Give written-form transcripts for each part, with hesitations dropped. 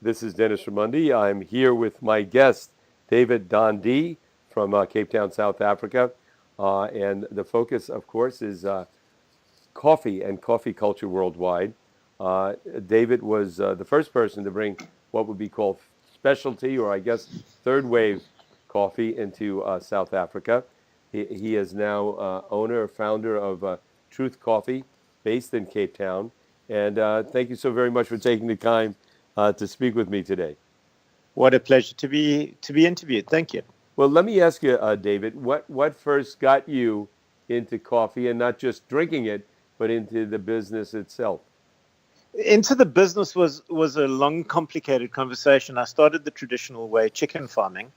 This is Dennis Raimondi. I'm here with my guest, David Donde from Cape Town, South Africa. And the focus, of course, is coffee and coffee culture worldwide. Uh, David was the first person to bring what would be called specialty, or I guess third wave coffee into South Africa. He is now owner, founder of Truth Coffee, based in Cape Town. And thank you so very much for taking the time to speak with me today. What a pleasure to be interviewed. Thank you. Well, let me ask you, David, what first got you into coffee, and not just drinking it, but into the business itself? Into the business was a long, complicated conversation. I started the traditional way, chicken farming,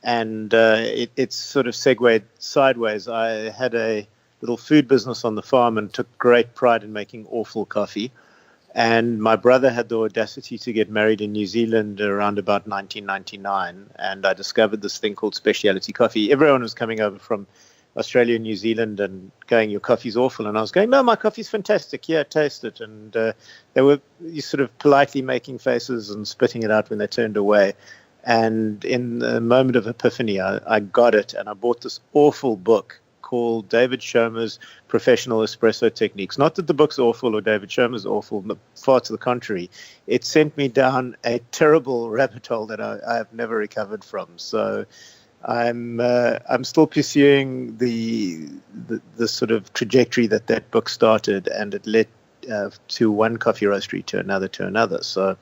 and it sort of segued sideways. I had a little food business on the farm and took great pride in making awful coffee. And my brother had the audacity to get married in New Zealand around about 1999. And I discovered this thing called specialty coffee. Everyone was coming over from Australia and New Zealand and going, your coffee's awful. And I was going, no, my coffee's fantastic. Yeah, taste it. And they were sort of politely making faces and spitting it out when they turned away. And in the moment of epiphany, I got it. And I bought this awful book called David Schomer's Professional Espresso Techniques. Not that the book's awful or David Schomer's awful, but far to the contrary. It sent me down a terrible rabbit hole that I have never recovered from. So I'm still pursuing the sort of trajectory that book started, and it led to one coffee roastery to another. So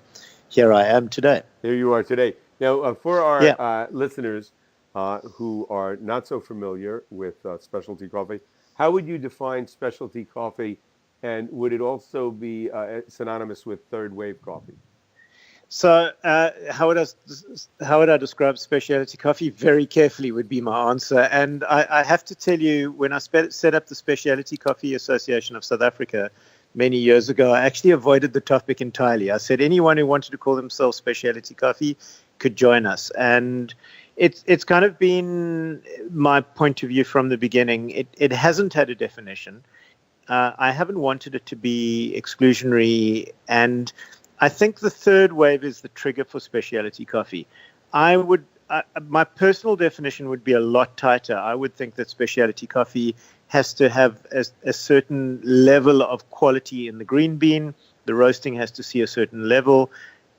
here I am today. Here you are today. Now, for our listeners who are not so familiar with specialty coffee, how would you define specialty coffee, and would it also be synonymous with third wave coffee? So how would I describe specialty coffee? Very carefully would be my answer. And I have to tell you, when I set up the Specialty Coffee Association of South Africa many years ago, I actually avoided the topic entirely. I said anyone who wanted to call themselves specialty coffee could join us. And it's kind of been my point of view from the beginning. It hasn't had a definition. I haven't wanted it to be exclusionary, and I think the third wave is the trigger for specialty coffee. My personal definition would be a lot tighter. I would think that specialty coffee has to have a certain level of quality in the green bean. The roasting has to see a certain level.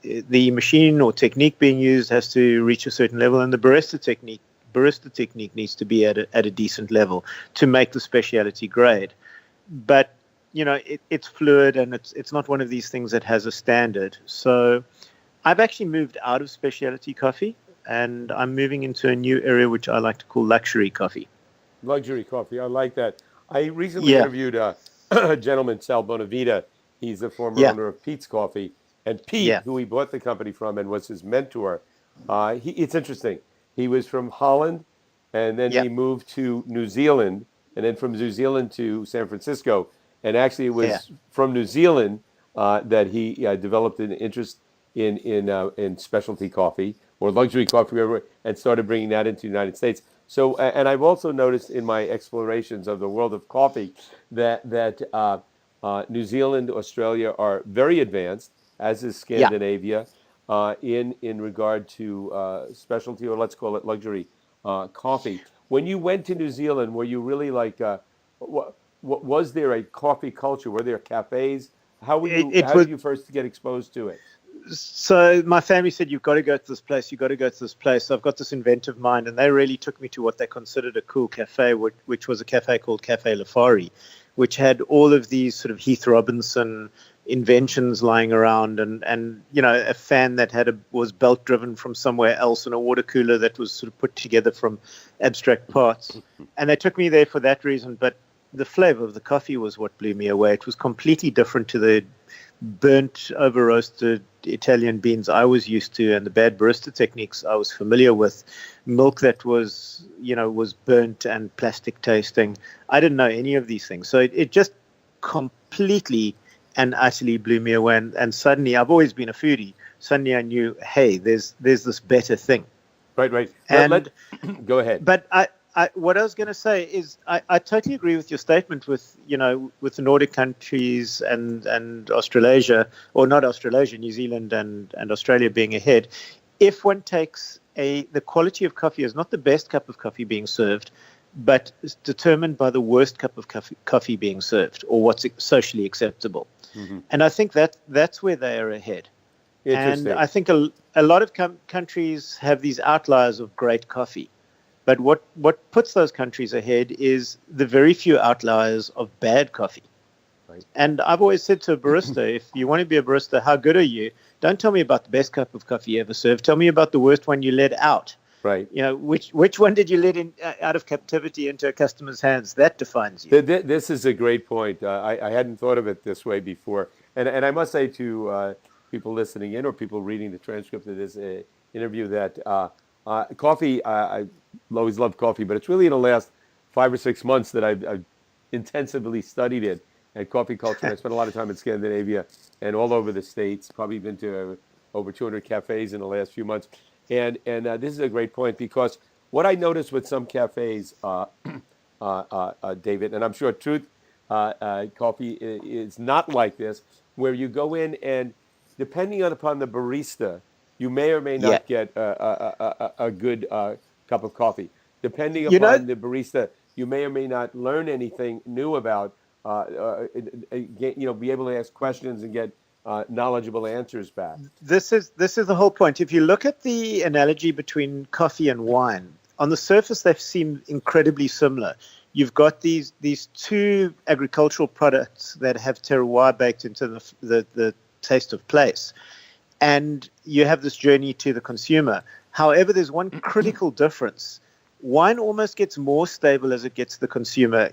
The machine or technique being used has to reach a certain level, and the barista technique needs to be at a decent level to make the specialty grade. But it's fluid, and it's not one of these things that has a standard. So I've actually moved out of specialty coffee, and I'm moving into a new area which I like to call luxury coffee. Luxury coffee, I like that. I recently interviewed a gentleman, Sal Bonavita. He's the former owner of Pete's Coffee. And Pete, who he bought the company from and was his mentor, it's interesting. He was from Holland, and then he moved to New Zealand, and then from New Zealand to San Francisco. And actually, it was from New Zealand that he developed an interest in specialty coffee or luxury coffee, and started bringing that into the United States. So, and I've also noticed in my explorations of the world of coffee that New Zealand, Australia are very advanced, as is Scandinavia, in regard to specialty, or let's call it luxury coffee. When you went to New Zealand, were you really like, was there a coffee culture? Were there cafes? How did you first get exposed to it? So my family said, you've got to go to this place, you've got to go to this place. So I've got this inventive mind, and they really took me to what they considered a cool cafe, which was a cafe called Cafe Lafari, which had all of these sort of Heath Robinson inventions lying around, and a fan that was belt driven from somewhere else, and a water cooler that was sort of put together from abstract parts. And they took me there for that reason. But the flavor of the coffee was what blew me away. It was completely different to the burnt, over roasted Italian beans I was used to, and the bad barista techniques I was familiar with. Milk that was burnt and plastic tasting. I didn't know any of these things. So it just completely and utterly blew me away. And suddenly, I've always been a foodie. Suddenly I knew, hey, there's this better thing. Right. And go ahead. But what I was going to say is I totally agree with your statement with, with the Nordic countries and Australasia, or not Australasia, New Zealand and Australia being ahead. If one takes the quality of coffee is not the best cup of coffee being served, but is determined by the worst cup of coffee being served, or what's socially acceptable. Mm-hmm. And I think that's where they are ahead. And I think a lot of countries have these outliers of great coffee. But what puts those countries ahead is the very few outliers of bad coffee. Right. And I've always said to a barista, if you want to be a barista, how good are you? Don't tell me about the best cup of coffee you ever served. Tell me about the worst one you led out. Right. Which one did you let out of captivity into a customer's hands? That defines you. This is a great point. I hadn't thought of it this way before. And I must say to people listening in or people reading the transcript of this interview that coffee, I always loved coffee, but it's really in the last 5 or 6 months that I've intensively studied it and coffee culture. I spent a lot of time in Scandinavia and all over the States, probably been to over 200 cafes in the last few months. And this is a great point because what I noticed with some cafes, David, and I'm sure Truth Coffee is not like this, where you go in and depending upon the barista, you may or may not get a good cup of coffee. Depending upon the barista, you may or may not learn anything new about, be able to ask questions and get knowledgeable answers back. This is the whole point. If you look at the analogy between coffee and wine, on the surface they seem incredibly similar. You've got these two agricultural products that have terroir baked into the taste of place, and you have this journey to the consumer. However, there's one critical difference. Wine almost gets more stable as it gets to the consumer.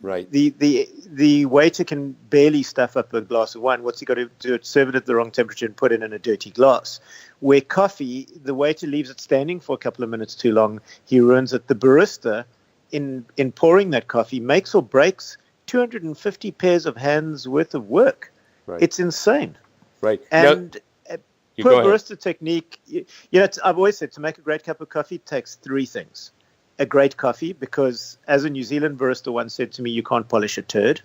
Right. The waiter can barely stuff up a glass of wine. What's he got to do? Serve it at the wrong temperature and put it in a dirty glass. Where coffee, the waiter leaves it standing for a couple of minutes too long. He ruins it. The barista, in pouring that coffee, makes or breaks 250 pairs of hands worth of work. Right. It's insane. Right. And per barista technique, I've always said to make a great cup of coffee it takes three things. A great coffee, because as a New Zealand barista once said to me, you can't polish a turd.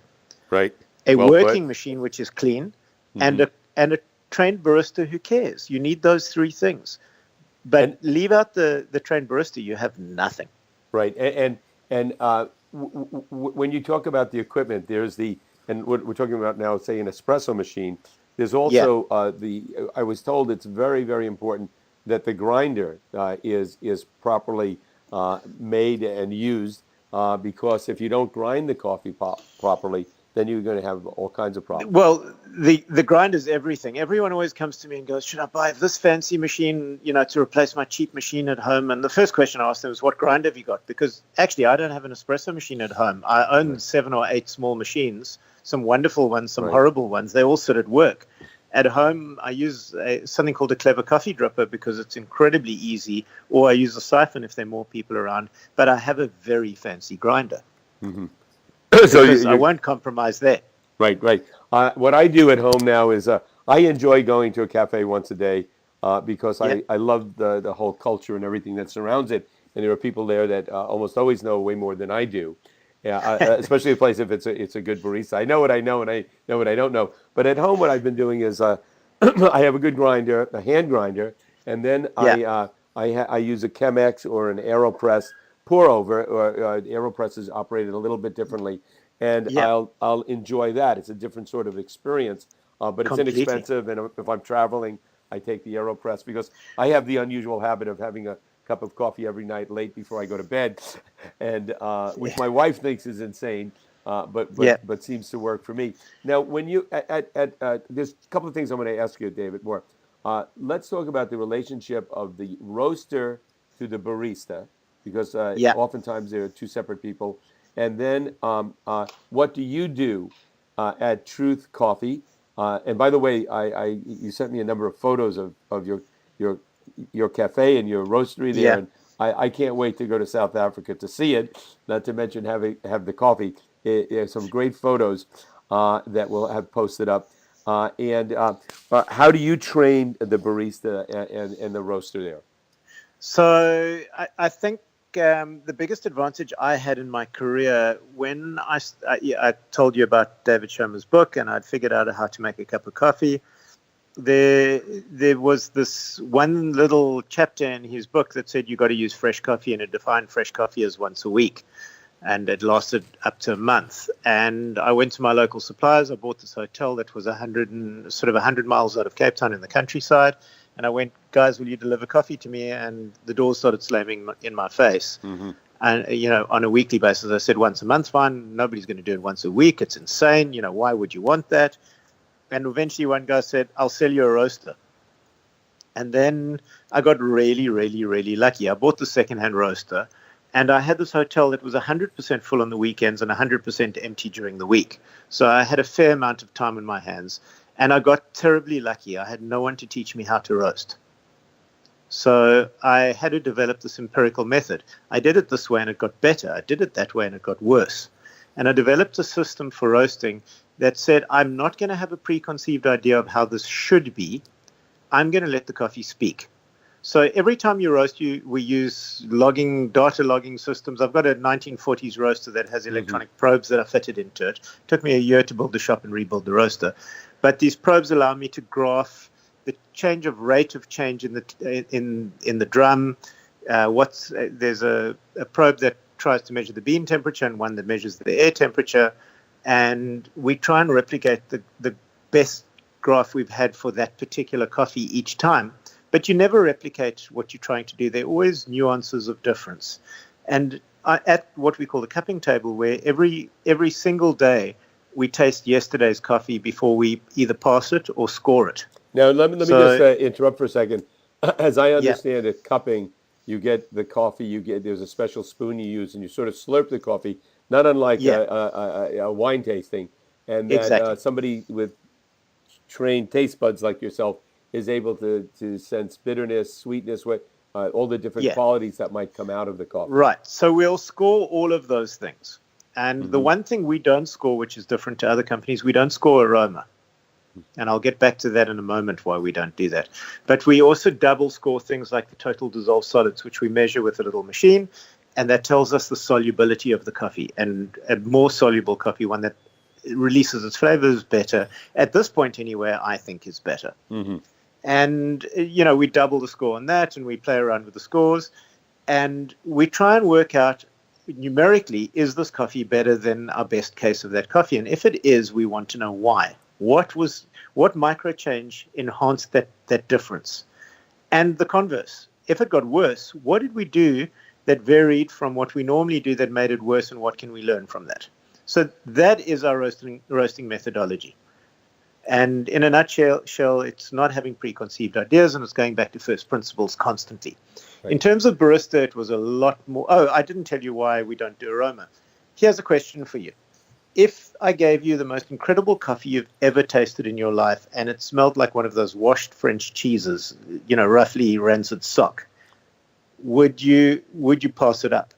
Right. A working machine which is clean, mm-hmm. and a trained barista who cares. You need those three things. But leave out the trained barista, you have nothing. Right. And when you talk about the equipment, there's and what we're talking about now, say an espresso machine, there's also I was told it's very, very important that the grinder is properly made and used because if you don't grind the coffee properly, then you're going to have all kinds of problems. Well, the grind is everything. Everyone always comes to me and goes, should I buy this fancy machine, to replace my cheap machine at home? And the first question I asked them was, what grind have you got? Because actually, I don't have an espresso machine at home. I own 7 or 8 small machines, some wonderful ones, some horrible ones. They all sit at work. At home, I use something called a clever coffee dripper because it's incredibly easy, or I use a siphon if there are more people around. But I have a very fancy grinder. Mm-hmm. So I won't compromise there. Right. What I do at home now is I enjoy going to a cafe once a day because I love the whole culture and everything that surrounds it. And there are people there that almost always know way more than I do. Yeah, especially a place if it's a good barista. I know what I know and I know what I don't know. But at home, what I've been doing is I have a good grinder, a hand grinder, and then I use a Chemex or an AeroPress pour over. Or AeroPress is operated a little bit differently, and I'll enjoy that. It's a different sort of experience, but it's inexpensive. And if I'm traveling, I take the AeroPress because I have the unusual habit of having a cup of coffee every night late before I go to bed, and which my wife thinks is insane, but seems to work for me. Now, when you there's a couple of things I'm going to ask you, David, more. Let's talk about the relationship of the roaster to the barista, because oftentimes they're two separate people. And then what do you do at Truth Coffee? And by the way, you sent me a number of photos of your cafe and your roastery there, and I can't wait to go to South Africa to see it. Not to mention have the coffee. Some great photos that we'll have posted up. And how do you train the barista and the roaster there? So I think the biggest advantage I had in my career when I told you about David Schomer's book and I'd figured out how to make a cup of coffee. There was this one little chapter in his book that said you got to use fresh coffee, and it defined fresh coffee as once a week, and it lasted up to a month. And I went to my local suppliers. I bought this hotel that was 100 miles out of Cape Town in the countryside, and I went, guys, will you deliver coffee to me? And the doors started slamming in my face. Mm-hmm. And on a weekly basis, I said once a month, fine. Nobody's going to do it once a week. It's insane. Why would you want that? And eventually one guy said, I'll sell you a roaster. And then I got really, really, really lucky. I bought the secondhand roaster, and I had this hotel that was 100% full on the weekends and 100% empty during the week. So I had a fair amount of time in my hands, and I got terribly lucky. I had no one to teach me how to roast. So I had to develop this empirical method. I did it this way and it got better. I did it that way and it got worse. And I developed a system for roasting that said, I'm not going to have a preconceived idea of how this should be. I'm going to let the coffee speak. So every time you roast, we use data logging systems. I've got a 1940s roaster that has electronic probes that are fitted into it. It took me a year to build the shop and rebuild the roaster. But these probes allow me to graph the rate of change in the drum. There's a probe that tries to measure the bean temperature and one that measures the air temperature. And we try and replicate the best graph we've had for that particular coffee each time. But you never replicate what you're trying to do. There are always nuances of difference. And at what we call the cupping table, where every single day we taste yesterday's coffee before we either pass it or score it. Now, let me just interrupt for a second. As I understand it, cupping, you get the coffee, there's a special spoon you use, and you sort of slurp the coffee, not unlike a wine tasting. And that somebody with trained taste buds like yourself is able to sense bitterness, sweetness, all the different qualities that might come out of the coffee. Right. So we'll score all of those things. And the one thing we don't score, which is different to other companies, we don't score aroma. And I'll get back to that in a moment, why we don't do that. But we also double score things like the total dissolved solids, which we measure with a little machine. And that tells us the solubility of the coffee. And a more soluble coffee, one that releases its flavors better, at this point anyway, I think is better. Mm-hmm. And, we double the score on that, and we play around with the scores. And we try and work out numerically, is this coffee better than our best case of that coffee? And if it is, we want to know why. What micro change enhanced that difference? And the converse, if it got worse, what did we do that varied from what we normally do that made it worse, and what can we learn from that? So that is our roasting methodology. And in a nutshell, it's not having preconceived ideas, and it's going back to first principles constantly. Right. In terms of barista, it was a lot more. Oh, I didn't tell you why we don't do aroma. Here's a question for you. If I gave you the most incredible coffee you've ever tasted in your life, and it smelled like one of those washed French cheeses, roughly rancid sock, would you pass it up?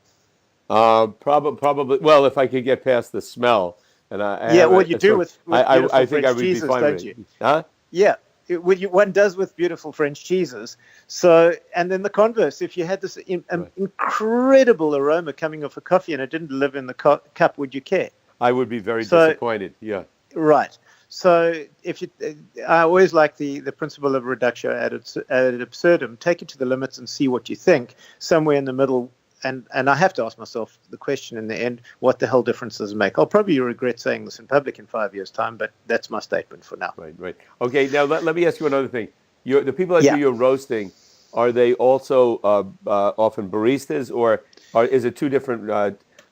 Probably. Well, if I could get past the smell, and you do with beautiful I think French I would cheeses, be fine don't with you? it. Huh? Yeah, one does with beautiful French cheeses. So, and then the converse, if you had this incredible aroma coming off a coffee and it didn't live in the cup, would you care? I would be very disappointed. Yeah. Right. So I always like the principle of reductio ad absurdum. Take it to the limits and see what you think. Somewhere in the middle. And I have to ask myself the question in the end, what the hell difference does it make? I'll probably regret saying this in public in 5 years' time, but that's my statement for now. Right. Okay, now let me ask you another thing. The people that do your roasting, are they also often baristas, or is it two different?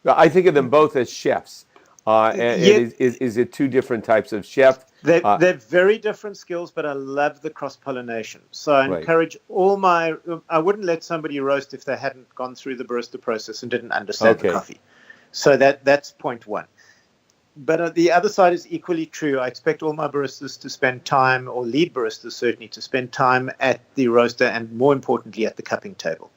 I think of them both as chefs. Is it two different types of chef? They're very different skills, but I love the cross-pollination. So I encourage I wouldn't let somebody roast if they hadn't gone through the barista process and didn't understand the coffee. So that's point one. But the other side is equally true. I expect all my baristas to spend time, or lead baristas certainly, to spend time at the roaster and, more importantly, at the cupping table.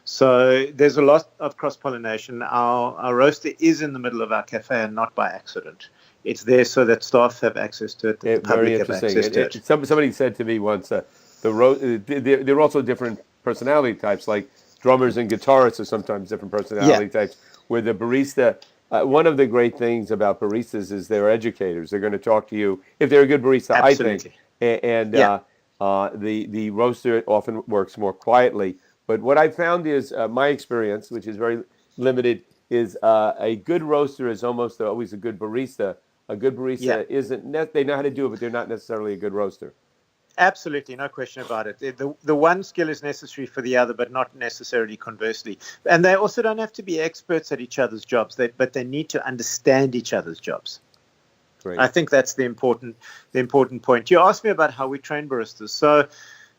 So there's a lot of cross-pollination. Our roaster is in the middle of our cafe and not by accident. It's there so that staff have access to it, that the public have access to it. Somebody said to me once, there are also different personality types. Like drummers and guitarists are sometimes different personality types. Where the barista, one of the great things about baristas is they're educators. They're going to talk to you if they're a good barista, Absolutely. I think. And the roaster often works more quietly. But what I found is my experience, which is very limited, is a good roaster is almost always a good barista. A good barista isn't. They know how to do it, but they're not necessarily a good roaster. Absolutely, no question about it. The one skill is necessary for the other, but not necessarily conversely. And they also don't have to be experts at each other's jobs, but they need to understand each other's jobs. Great. I think that's the important point. You asked me about how we train baristas. So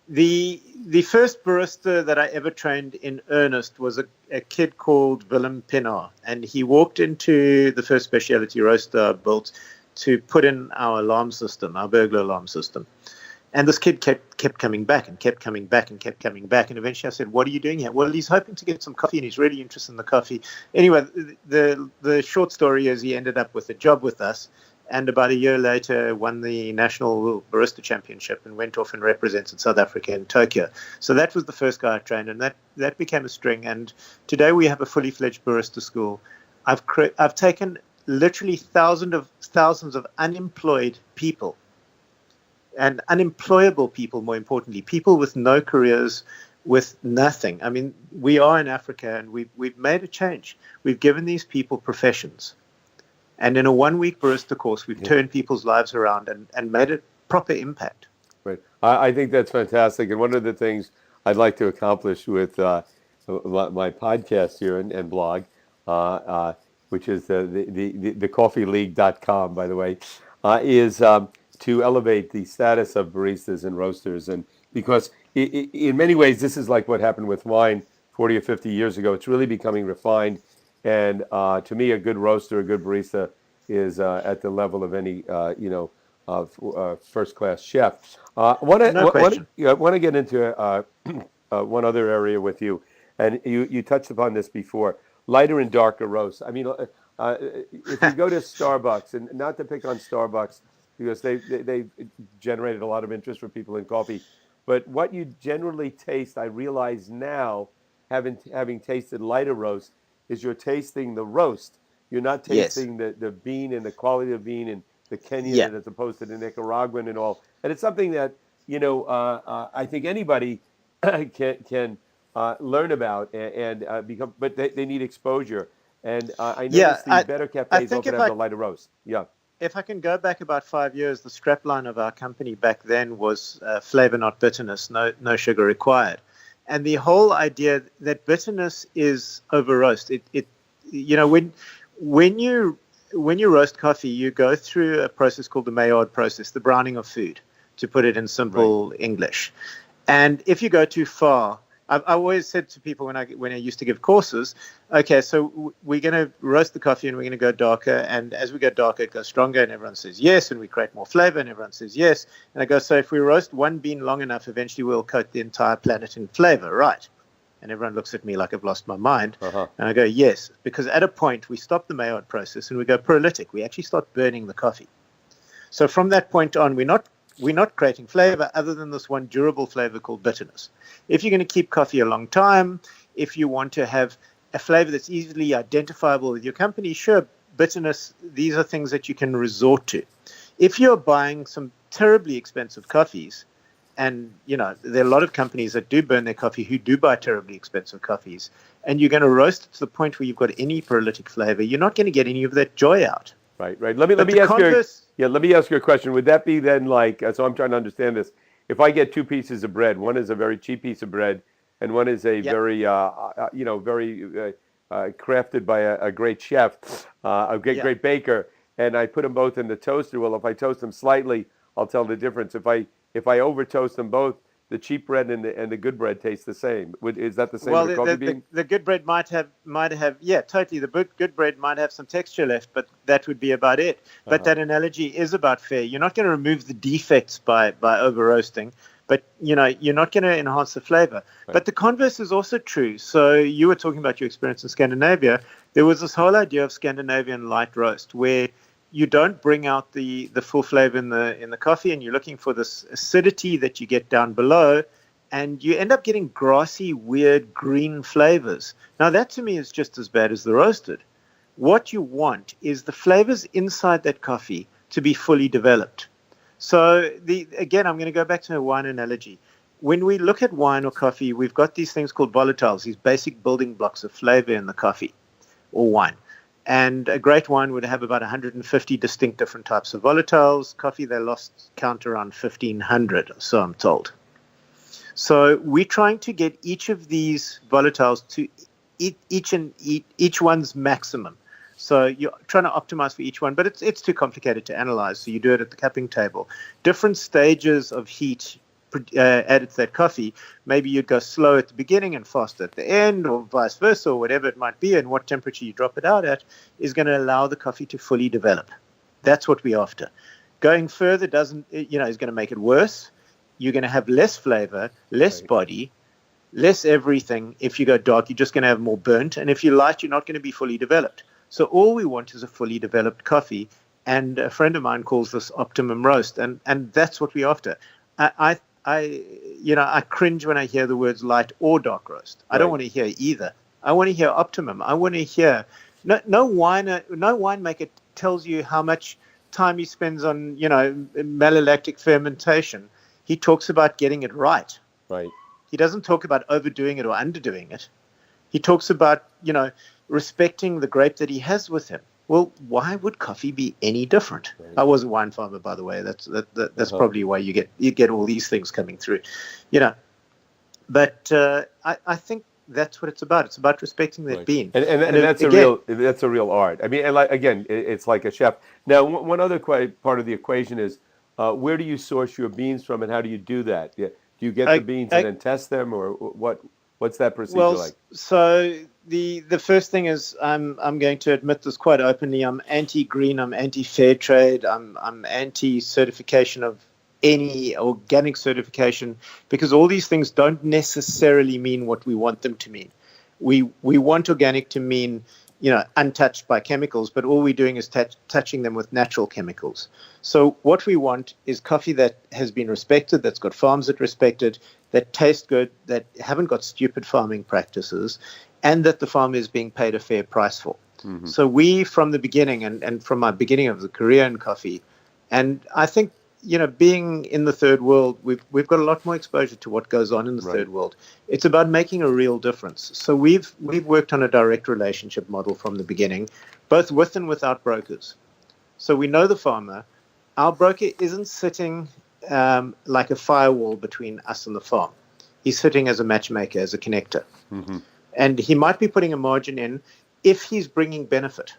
the first barista that I ever trained in earnest was a kid called Willem Pinaar, and he walked into the first specialty roaster I built to put in our alarm system, our burglar alarm system. And this kid kept coming back and kept coming back and kept coming back. And eventually I said, what are you doing here? Well, he's hoping to get some coffee and he's really interested in the coffee. Anyway, the short story is he ended up with a job with us. And about a year later, won the National Barista Championship and went off and represented South Africa in Tokyo. So that was the first guy I trained, and that became a string. And today we have a fully fledged barista school. I've taken literally thousands of unemployed people, and unemployable people, more importantly, people with no careers, with nothing. I mean, we are in Africa, and we've made a change. We've given these people professions. And in a 1-week barista course, we've turned people's lives around and made a proper impact. Right. I think that's fantastic. And one of the things I'd like to accomplish with my podcast here and blog, which is the coffeeleague.com, by the way, is to elevate the status of baristas and roasters. And because in many ways, this is like what happened with wine 40 or 50 years ago. It's really becoming refined. And to me, a good roaster, a good barista is at the level of any, first-class chef. I want to get into one other area with you. And you touched upon this before, lighter and darker roasts. I mean, if you go to Starbucks, and not to pick on Starbucks, because they generated a lot of interest for people in coffee, but what you generally taste, I realize now, having tasted lighter roasts, is you're tasting the roast. You're not tasting the bean and the quality of bean and the Kenyan as opposed to the Nicaraguan and all. And it's something that, I think anybody can learn about and become, but they need exposure. And I noticed the better cafes often have the lighter roast. Yeah. If I can go back about 5 years, the strapline of our company back then was flavor, not bitterness, no sugar required. And the whole idea that bitterness is over roast, when you roast coffee, you go through a process called the Maillard process, the browning of food, to put it in simple English. And if you go too far, I always said to people when I used to give courses, okay, so we're going to roast the coffee and we're going to go darker. And as we go darker, it goes stronger. And everyone says yes. And we create more flavor. And everyone says yes. And I go, so if we roast one bean long enough, eventually we'll coat the entire planet in flavor, right? And everyone looks at me like I've lost my mind. And I go, yes, because at a point we stop the Maillard process and we go paralytic. We actually start burning the coffee. So from that point on, we're not creating flavor other than this one durable flavor called bitterness. If you're going to keep coffee a long time, if you want to have a flavor that's easily identifiable with your company, sure, bitterness, these are things that you can resort to. If you're buying some terribly expensive coffees, and there are a lot of companies that do burn their coffee who do buy terribly expensive coffees, and you're going to roast it to the point where you've got any paralytic flavor, you're not going to get any of that joy out. Right. Let me ask you a question. Would that be then like, so I'm trying to understand this. If I get two pieces of bread, one is a very cheap piece of bread, and one is a very, very crafted by a great chef, a great baker, and I put them both in the toaster. Well, if I toast them slightly, I'll tell the difference. If I over toast them both, the cheap bread and the good bread taste the same. Is that the same with coffee bean? The good bread might have, totally. The good bread might have some texture left, but that would be about it. But that analogy is about fair. You're not going to remove the defects by over roasting, but you're not going to enhance the flavor. Right. But the converse is also true. So you were talking about your experience in Scandinavia. There was this whole idea of Scandinavian light roast where you don't bring out the full flavor in the coffee, and you're looking for this acidity that you get down below, and you end up getting grassy, weird green flavors. Now, that to me is just as bad as the roasted. What you want is the flavors inside that coffee to be fully developed. So, again, I'm going to go back to a wine analogy. When we look at wine or coffee, we've got these things called volatiles, these basic building blocks of flavor in the coffee or wine. And a great wine would have about 150 distinct different types of volatiles. Coffee, they lost count around 1,500, so I'm told. So we're trying to get each of these volatiles to each one's maximum. So you're trying to optimize for each one, but it's too complicated to analyze. So you do it at the cupping table. Different stages of heat added to that coffee. Maybe you'd go slow at the beginning and fast at the end, or vice versa, or whatever it might be, and what temperature you drop it out at is going to allow the coffee to fully develop. That's what we're after. Going further is going to make it worse. You're going to have less flavor, less body, less everything. If you go dark, you're just going to have more burnt, and if you're light, you're not going to be fully developed. So all we want is a fully developed coffee, and a friend of mine calls this optimum roast, and that's what we're after. I cringe when I hear the words light or dark roast. I don't want to hear either. I want to hear optimum. I want to hear no winemaker tells you how much time he spends on malolactic fermentation. He talks about getting it right. Right. He doesn't talk about overdoing it or underdoing it. He talks about respecting the grape that he has with him. Well, why would coffee be any different? Right. I was a wine farmer, by the way. That's probably why you get all these things coming through, But I think that's what it's about. It's about respecting that bean, and that's a real art. I mean, and it's like a chef. Now, one other part of the equation is where do you source your beans from, and how do you do that? Do you get the beans and then test them, or what's that procedure like? So the first thing is I'm going to admit this quite openly. I'm anti-green. I'm anti-fair trade. I'm anti-certification of any organic certification, because all these things don't necessarily mean what we want them to mean. We want organic to mean untouched by chemicals, but all we're doing is touching them with natural chemicals. So what we want is coffee that has been respected, that's got farms that respect it, that taste good, that haven't got stupid farming practices, and that the farmer is being paid a fair price for. Mm-hmm. So we, from the beginning, and from my beginning of the career in coffee, and I think, being in the third world, we've got a lot more exposure to what goes on in the third world. It's about making a real difference. So we've worked on a direct relationship model from the beginning, both with and without brokers. So we know the farmer. Our broker isn't sitting like a firewall between us and the farm. He's sitting as a matchmaker, as a connector. Mm-hmm. And he might be putting a margin in if he's bringing benefit.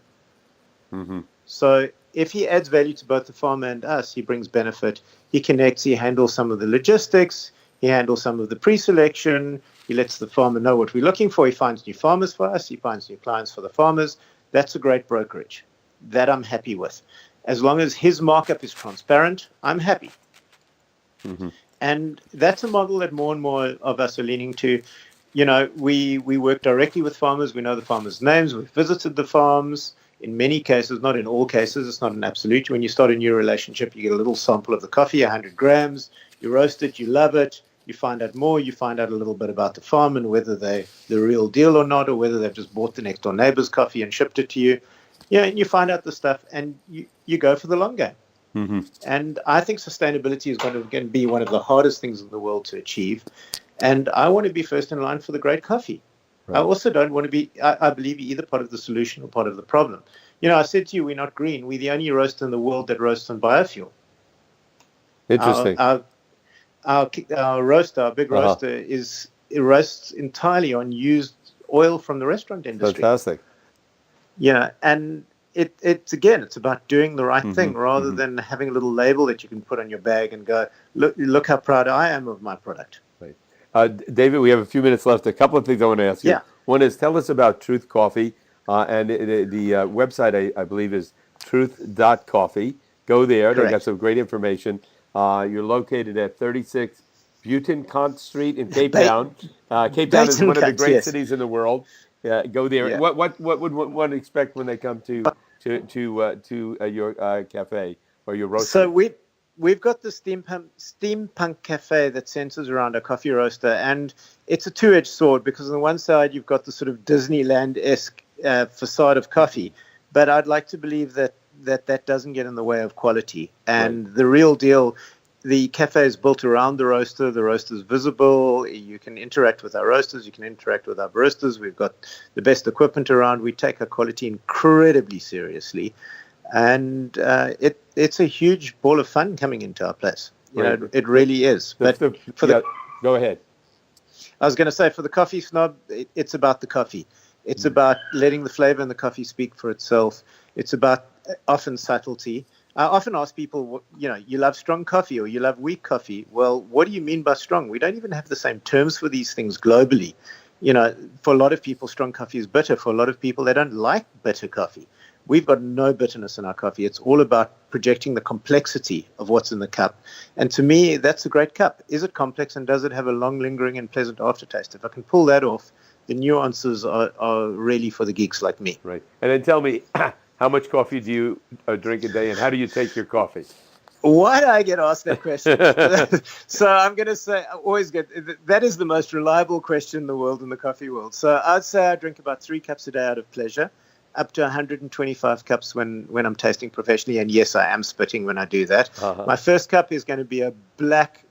Mm-hmm. So if he adds value to both the farmer and us, he brings benefit. He connects, he handles some of the logistics, he handles some of the pre-selection, he lets the farmer know what we're looking for, he finds new farmers for us, he finds new clients for the farmers. That's a great brokerage. That I'm happy with. As long as his markup is transparent, I'm happy. Mm-hmm. And that's a model that more and more of us are leaning to. We work directly with farmers. We know the farmers' names. We've visited the farms. In many cases, not in all cases, it's not an absolute. When you start a new relationship, you get a little sample of the coffee, 100 grams. You roast it, you love it. You find out more. You find out a little bit about the farm and whether they're the real deal or not, or whether they've just bought the next door neighbor's coffee and shipped it to you. And you find out the stuff, and you go for the long game. Mm-hmm. And I think sustainability is going to be one of the hardest things in the world to achieve. And I want to be first in line for the great coffee. Right. I also don't want to be, I believe, either part of the solution or part of the problem. I said to you, we're not green. We're the only roaster in the world that roasts on biofuel. Interesting. Our roaster, our big roaster, it roasts entirely on used oil from the restaurant industry. Fantastic. And it's about doing the right thing rather than having a little label that you can put on your bag and go, look how proud I am of my product. David, we have a few minutes left. A couple of things I want to ask you. Yeah. One is, tell us about Truth Coffee, and the website, I believe, is truth.coffee. Go there. Correct. They got some great information. You're located at 36 Butenkant Street in Cape Town. Cape Town is one of the great cities in the world. Go there. Yeah. What would one expect when they come to your cafe or your roastery? So we've got the steampunk cafe that centers around a coffee roaster, and it's a two-edged sword because on the one side you've got the sort of Disneyland-esque facade of coffee, but I'd like to believe that doesn't get in the way of quality. And the real deal, the cafe is built around the roaster. The roaster is visible. You can interact with our roasters. You can interact with our baristas. We've got the best equipment around. We take our quality incredibly seriously. And it's a huge ball of fun coming into our place. You know, it really is. Go ahead. I was going to say, for the coffee snob, it's about the coffee. It's about letting the flavor in the coffee speak for itself. It's about often subtlety. I often ask people, you love strong coffee or you love weak coffee. Well, what do you mean by strong? We don't even have the same terms for these things globally. For a lot of people, strong coffee is bitter. For a lot of people, they don't like bitter coffee. We've got no bitterness in our coffee. It's all about projecting the complexity of what's in the cup. And to me, that's a great cup. Is it complex, and does it have a long, lingering and pleasant aftertaste? If I can pull that off, the nuances are really for the geeks like me. Right. And then tell me, how much coffee do you drink a day, and how do you take your coffee? Why do I get asked that question? So I'm going to say, I always get, that is the most reliable question in the world, in the coffee world. So I'd say I drink about 3 cups a day out of pleasure, up to 125 cups when I'm tasting professionally. And yes, I am spitting when I do that. My first cup is going to be a black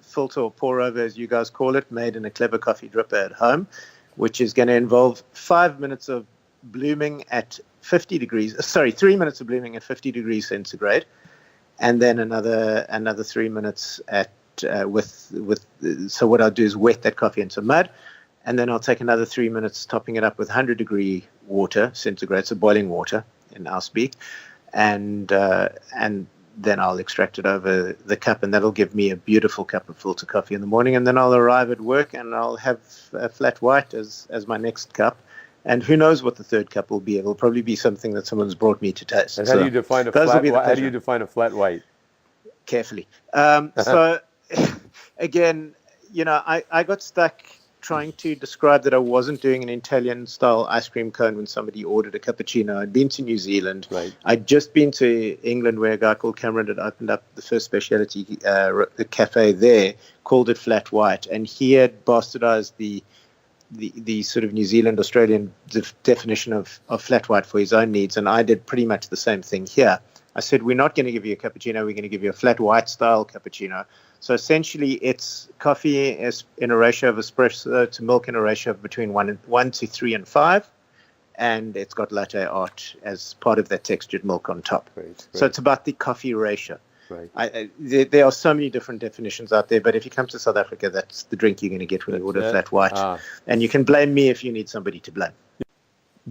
filter or pour over, as you guys call it, made in a clever coffee dripper at home, which is going to involve 5 minutes of blooming at 50 degrees, 3 minutes of blooming at 50 degrees centigrade, and then another 3 minutes at so what I'll do is wet that coffee into mud, and then I'll take another 3 minutes topping it up with 100-degree water centigrade, so boiling water in our speak, and then I'll extract it over the cup, and that'll give me a beautiful cup of filter coffee in the morning. And then I'll arrive at work and I'll have a flat white as my next cup. And who knows what the third cup will be? It'll probably be something that someone's brought me to taste. And how do you define a flat white? How do you define a flat white? Carefully. So again, I got stuck trying to describe that I wasn't doing an Italian-style ice cream cone when somebody ordered a cappuccino. I'd been to New Zealand. Right. I'd just been to England, where a guy called Cameron had opened up the first specialty cafe there, called it Flat White, and he had bastardized the sort of New Zealand, Australian definition of flat white for his own needs, and I did pretty much the same thing here. I said, we're not going to give you a cappuccino, we're going to give you a flat white style cappuccino. So essentially, it's coffee in a ratio of espresso to milk in a ratio of between 1 to 3 and 5, and it's got latte art as part of that textured milk on top. Right. So it's about the coffee ratio. Right. There are so many different definitions out there, but if you come to South Africa, that's the drink you're going to get when you order flat white. And you can blame me if you need somebody to blame.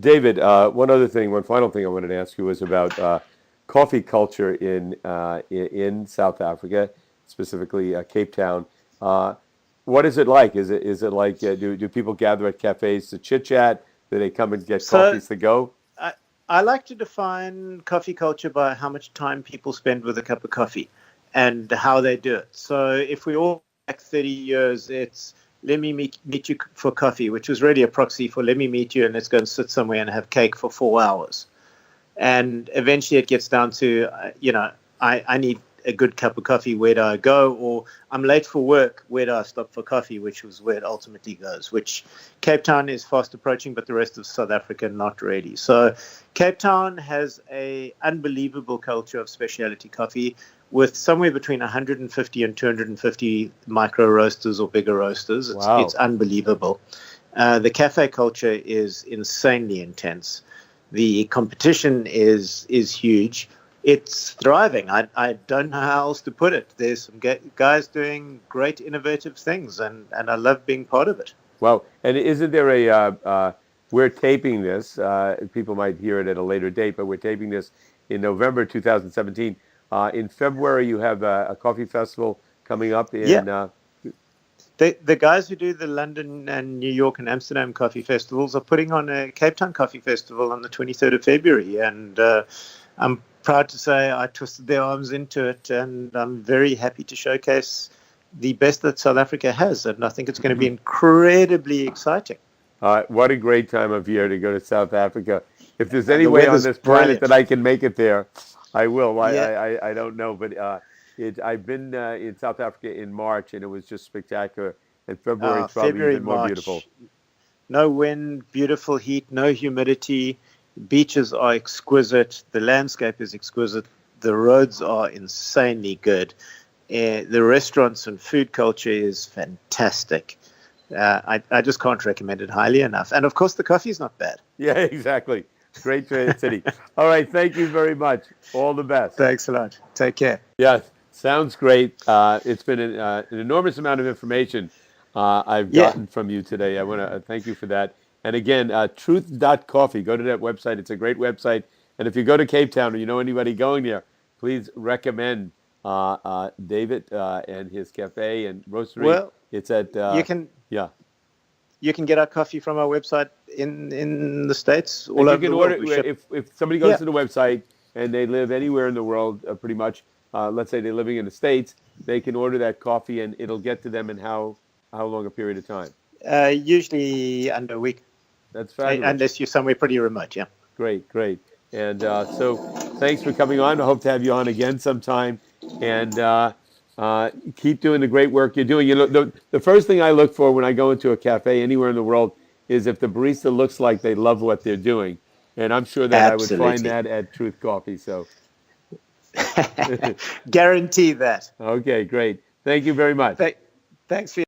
David, one final thing I wanted to ask you was about coffee culture in South Africa, specifically Cape Town. What is it like? Is it like do people gather at cafes to chit chat? Do they come and get coffees to go? I like to define coffee culture by how much time people spend with a cup of coffee and how they do it. So if we all back 30 years, it's let me meet you for coffee, which was really a proxy for let me meet you and let's go and sit somewhere and have cake for 4 hours. And eventually it gets down to, I need a good cup of coffee, where do I go? Or I'm late for work, where do I stop for coffee? Which was where it ultimately goes, which Cape Town is fast approaching, but the rest of South Africa, not really. So Cape Town has a unbelievable culture of specialty coffee with somewhere between 150 and 250 micro roasters or bigger roasters. It's unbelievable. The cafe culture is insanely intense. The competition is huge. It's thriving. I don't know how else to put it. There's some guys doing great innovative things, and I love being part of it. Wow. And isn't there we're taping this, people might hear it at a later date, but we're taping this in November 2017. In February, you have a coffee festival coming up in... The guys who do the London and New York and Amsterdam coffee festivals are putting on a Cape Town coffee festival on the 23rd of February, and I'm proud to say I twisted their arms into it, and I'm very happy to showcase the best that South Africa has, and I think it's going to be incredibly exciting. What a great time of year to go to South Africa. If there's any way on this planet that I can make it there, I will. I don't know, but I've been in South Africa in March, and it was just spectacular. And February is probably February, even more beautiful. March, no wind, beautiful heat, no humidity. Beaches are exquisite. The landscape is exquisite. The roads are insanely good. The restaurants and food culture is fantastic. I just can't recommend it highly enough. And of course, the coffee is not bad. Yeah, exactly. Great city. All right. Thank you very much. All the best. Thanks a lot. Take care. Yes, sounds great. It's been an enormous amount of information I've gotten from you today. I want to thank you for that. And again, truth.coffee. Go to that website. It's a great website. And if you go to Cape Town or you know anybody going there, please recommend David and his cafe and roastery. Well, it's at you can get our coffee from our website in the States. All over the world. If somebody goes to the website and they live anywhere in the world, pretty much, let's say they're living in the States, they can order that coffee and it'll get to them in how long a period of time? Usually under a week. That's fabulous. Unless you're somewhere pretty remote, yeah. Great. And so thanks for coming on. I hope to have you on again sometime. And keep doing the great work you're doing. You know, the first thing I look for when I go into a cafe anywhere in the world is if the barista looks like they love what they're doing. And I'm sure that Absolutely. I would find that at Truth Coffee. So guarantee that. Okay, great. Thank you very much. Thanks for